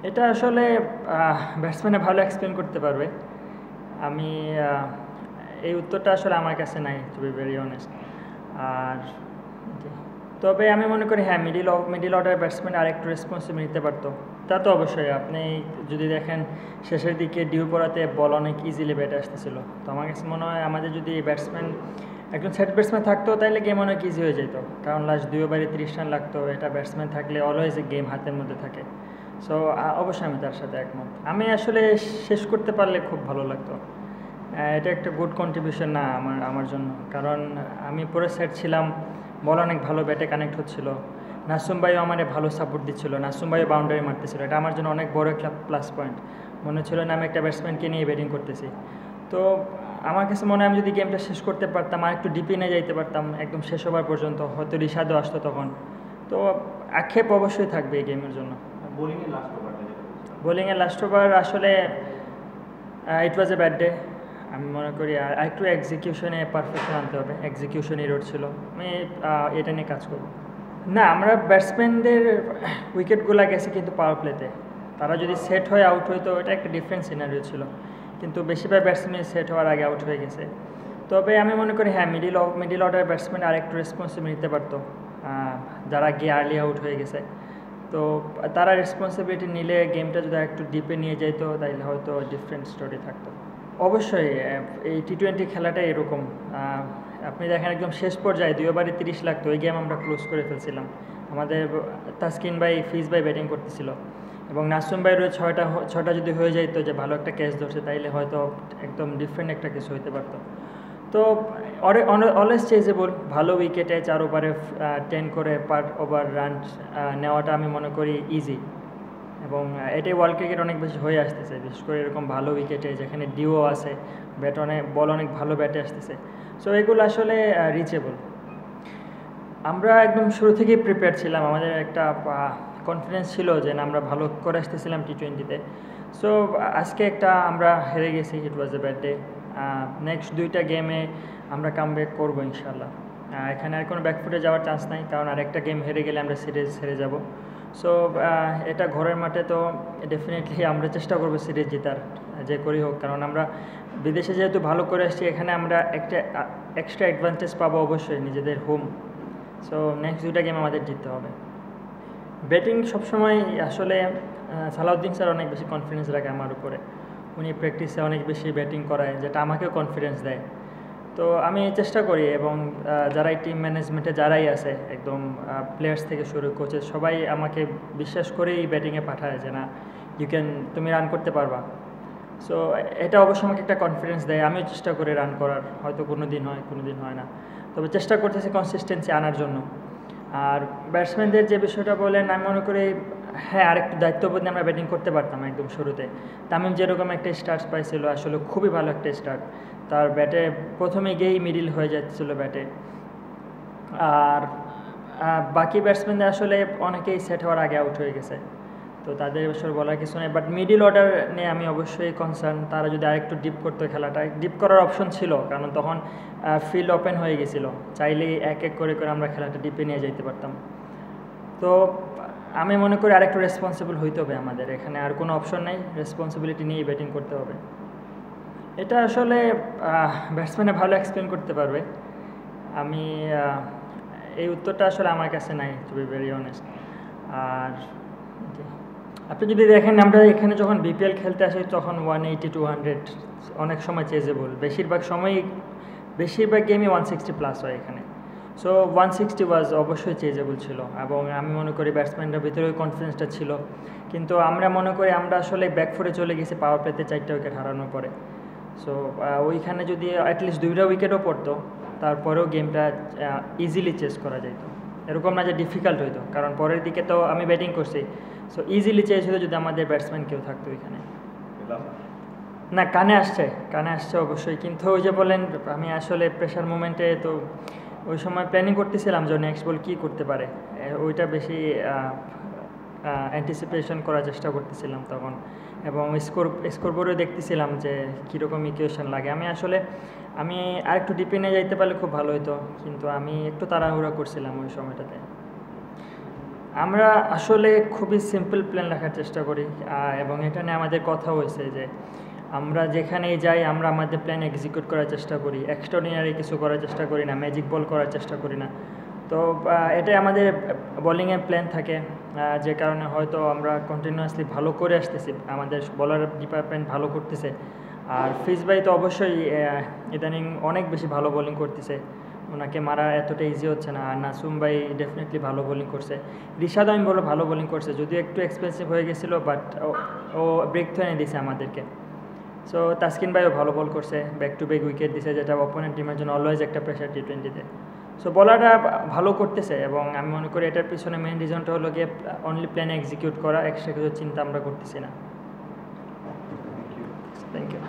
এটা আসলে ব্যাটসম্যানে ভালো এক্সপ্লেন করতে পারবে। আমি এই উত্তরটা আসলে আমার কাছে নাই, টু বি ভেরি অনেস্ট। আর জি, তবে আমি মনে করি হ্যাঁ, মিডিল অর্ডার ব্যাটসম্যান আরেকটু রেসপন্সিবিলিটি নিতে পারতো। তা তো অবশ্যই, আপনি যদি দেখেন শেষের দিকে ডিউ পড়াতে বল অনেক ইজিলি ব্যাটে আসতেছিল। তো আমার কাছে মনে হয় আমাদের যদি ব্যাটসম্যান একজন সেট ব্যাটসম্যান থাকতো তাহলে গেম অনেক ইজি হয়ে যেত, কারণ লাস্ট 2 ওভারে 30 রান লাগতো। এটা ব্যাটসম্যান থাকলে অলওয়েজ গেম হাতের মধ্যে থাকে। সো অবশ্যই আমি তার সাথে একমত। আমি আসলে শেষ করতে পারলে খুব ভালো লাগতো। এটা একটা গুড কন্ট্রিবিউশন না আমার আমার জন্য, কারণ আমি পুরো সেট ছিলাম, বল অনেক ভালো ব্যাটে কানেক্ট হচ্ছিল। নাসুম ভাইও আমার ভালো সাপোর্ট দিচ্ছিল, নাসুম ভাইও বাউন্ডারি মারতেছিল। এটা আমার জন্য অনেক বড় একটা প্লাস পয়েন্ট। মনে হচ্ছিল না আমি একটা ব্যাটসম্যানকে নিয়ে ব্যাটিং করতেছি। তো আমার কাছে মনে হয় আমি যদি গেমটা শেষ করতে পারতাম, আর একটু ডিপে নিয়ে যাইতে পারতাম একদম শেষ ওভার পর্যন্ত, হয়তো রিশাদও আসতো তখন। তো আক্ষেপ অবশ্যই থাকবে এই গেমের জন্য। বোলিংয়ের লাস্ট ওভার আসলে ইট ওয়াজ এ ব্যাড ডে। আমি মনে করি আর একটু এক্সিকিউশনে পারফেকশন আনতে হবে, এক্সিকিউশন এরর ছিল। আমি এটা নিয়ে কাজ করব। না, আমরা ব্যাটসম্যানদের উইকেটগুলো গেছে কিন্তু পাওয়ার প্লেতে। তারা যদি সেট হয়ে আউট হইতো এটা একটা ডিফারেন্ট সিনারিও ছিল, কিন্তু বেশিরভাগ ব্যাটসম্যান সেট হওয়ার আগে আউট হয়ে গেছে। তবে আমি মনে করি হ্যাঁ, মিডিল অর্ডার ব্যাটসম্যান আর একটু রেসপন্সিবিলিটি নিতে পারতো, যারা গিয়ে আর্লি আউট হয়ে গেছে। তো তারা রেসপন্সিবিলিটি নিলে গেমটা যদি একটু ডিপে নিয়ে যেত তাহলে হয়তো ডিফারেন্ট স্টোরি থাকতো। অবশ্যই এই টি-20 খেলাটা এরকম। আপনি দেখেন একদম শেষ পর্যায়ে 2 ওভারে 30 লাগতো, ওই গেম আমরা ক্লোজ করে ফেলছিলাম। আমাদের তাসকিন ভাই, ফিজ ভাই ব্যাটিং করতেছিল, এবং নাসুম ভাইয়েরও ছটা যদি হয়ে যাইতো, যে ভালো একটা ক্যাচ ধরছে, তাইলে হয়তো একদম ডিফারেন্ট একটা কিছু হইতে পারতো। তো অলওয়েজ চেজেবল, ভালো উইকেটে 4 ওভারে 10 করে পার ওভার রান নেওয়াটা আমি মনে করি ইজি। এবং এটাই ওয়ার্ল্ড ক্রিকেট অনেক বেশি হয়ে আসতেছে, বিশেষ করে এরকম ভালো উইকেটে যেখানে ডিও আছে, বল অনেক ভালো ব্যাটে আসতেছে। সো এগুলো আসলে রিচেবল। আমরা একদম শুরু থেকেই প্রিপেয়ার ছিলাম, আমাদের একটা কনফিডেন্স ছিল যে না, আমরা ভালো করে আসতেছিলাম টি-20-তে। সো আজকে আমরা হেরে গেছি, ইট ওয়াজ এ ব্যাড ডে। নেক্সট 2টা গেমে আমরা কামব্যাক করবো ইনশাল্লাহ। এখানে আর কোনো ব্যাকফুটে যাওয়ার চান্স নাই, কারণ আরেকটা গেম হেরে গেলে আমরা সিরিজ হেরে যাব। সো এটা ঘরের মাঠে, তো ডেফিনেটলি আমরা চেষ্টা করবো সিরিজ জেতার, যে করি হোক। কারণ আমরা বিদেশে যেহেতু ভালো করে আসছি, এখানে আমরা একটা এক্সট্রা অ্যাডভান্টেজ পাবো অবশ্যই, নিজেদের হোম। সো নেক্সট 2টা গেম আমাদের জিততে হবে। ব্যাটিং সবসময় আসলে সালাউদ্দিন স্যার অনেক বেশি কনফিডেন্স রাখে আমার উপরে। উনি প্র্যাকটিসে অনেক বেশি ব্যাটিং করায়, যেটা আমাকেও কনফিডেন্স দেয়। তো আমি চেষ্টা করি, এবং যারাই টিম ম্যানেজমেন্টে যারাই আছে, একদম প্লেয়ার্স থেকে শুরু কোচেস, সবাই আমাকে বিশ্বাস করেই ব্যাটিংয়ে পাঠায় যে না, তুমি রান করতে পারবা। সো এটা অবশ্যই আমাকে একটা কনফিডেন্স দেয়। আমিও চেষ্টা করি রান করার, হয়তো কোনো দিন হয়, কোনো দিন হয় না, তবে চেষ্টা করতেছি কনসিস্টেন্সি আনার জন্য। আর ব্যাটসম্যানদের যে বিষয়টা বলেন, আমি মনে করি হ্যাঁ, আরেকটু দায়িত্ববোধ নিয়ে আমরা ব্যাটিং করতে পারতাম একদম শুরুতে। তামিম যেরকম একটা স্টার্ট পাইছিল, আসলে খুবই ভালো একটা স্টার্ট। তার ব্যাটে প্রথমে গিয়েই মিডিল হয়ে যাচ্ছিলো ব্যাটে। আর বাকি ব্যাটসম্যানদের আসলে অনেকেই সেট হওয়ার আগে আউট হয়ে গেছে, তো তাদের বিষয়ে বলার কিছু নেই। বাট মিডিল অর্ডার নিয়ে আমি অবশ্যই কনসার্ন। তারা যদি আরেকটু ডিপ করতো, খেলাটা ডিপ করার অপশন ছিল, কারণ তখন ফিল্ড ওপেন হয়ে গেছিলো, চাইলেই এক এক করে করে আমরা খেলাটা ডিপে নিয়ে যেতে পারতাম। তো আমি মনে করি আরেকটু রেসপন্সিবল হইতে হবে আমাদের, এখানে আর কোনো অপশন নেই, রেসপন্সিবিলিটি নিয়েই ব্যাটিং করতে হবে। এটা আসলে ব্যাটসম্যানে ভালো এক্সপ্লেন করতে পারবে। আমি এই উত্তরটা আসলে আমার কাছে নাই, টু বি ভেরি অনেস্ট। আর আপনি যদি দেখেন, আমরা এখানে যখন বিপিএল খেলতে আসি তখন 180-200 অনেক সময় চেজেবল, বেশিরভাগ গেমই 160+ হয় এখানে। সো 160 ওয়াজ অবশ্যই চেজেবল ছিল, এবং আমি মনে করি ব্যাটসম্যানদের ভিতরে ওই কনফিডেন্সটা ছিল। কিন্তু আমরা মনে করি আমরা আসলে ব্যাকফুটে চলে গেছি পাওয়ার প্লেতে 4টা উইকেট হারানোর পরে। সো ওইখানে যদি অ্যাটলিস্ট 2টা উইকেটও পড়তো, তারপরেও গেমটা ইজিলি চেস করা যেত। এরকম না যে ডিফিকাল্ট হইতো, কারণ পরের দিকে তো আমি ব্যাটিং করছি। সো ইজিলি চেস হতো যদি আমাদের ব্যাটসম্যান কেউ থাকতো ওইখানে। না, কানে আসছে অবশ্যই, কিন্তু ওই যে বলেন, আমি আসলে প্রেশার মুভমেন্টে, তো ওই সময় প্ল্যানিং করতেছিলাম যে নেক্সট বল কী করতে পারে, ওইটা বেশি অ্যান্টিসিপেশন করার চেষ্টা করতেছিলাম তখন, এবং স্কোরবোর্ডও দেখতেছিলাম যে কীরকম ইকুয়েশন লাগে। আমি আরেকটু ডিপে নিয়ে যাইতে পারলে খুব ভালো হতো, কিন্তু আমি একটু তাড়াহুড়া করছিলাম ওই সময়টাতে। আমরা আসলে খুবই সিম্পল প্ল্যান রাখার চেষ্টা করি এবং এটা নিয়ে আমাদের কথা হয়েছে যে আমরা যেখানেই যাই আমরা আমাদের প্ল্যান এক্সিকিউট করার চেষ্টা করি, এক্সট্রাঅর্ডিনারি কিছু করার চেষ্টা করি না, ম্যাজিক বল করার চেষ্টা করি না। তো এটাই আমাদের বোলিংয়ের প্ল্যান থাকে, যে কারণে হয়তো আমরা কন্টিনিউয়াসলি ভালো করে আসতেছি, আমাদের বলার ডিপার্টমেন্ট ভালো করতেছে। আর ফিজ ভাই তো অবশ্যই ইদানিং অনেক বেশি ভালো বোলিং করতেছে, ওনাকে মারা এতটা ইজি হচ্ছে না। আর নাসুম ভাই ডেফিনেটলি ভালো বোলিং করছে, রিশাদ আমি বলো ভালো বোলিং করছে, যদিও একটু এক্সপেন্সিভ হয়ে গেছিলো, বাট ও ব্রেক তো এনে দিয়েছে আমাদেরকে। সো তাসকিন ভাইও ভালো বল করছে, ব্যাক টু ব্যাক উইকেট দিছে, যেটা অপোনেন্ট টিমের জন্য অলওয়েজ একটা প্রেশার টি20-তে। সো বলাররা ভালো করতেছে এবং আমি মনে করি এটার পিছনে মেইন রিজনটা হলো গিয়ে অনলি প্ল্যান এক্সিকিউট করা, এক্সট্রা কিছু চিন্তা আমরা করতেছি না। Thank you.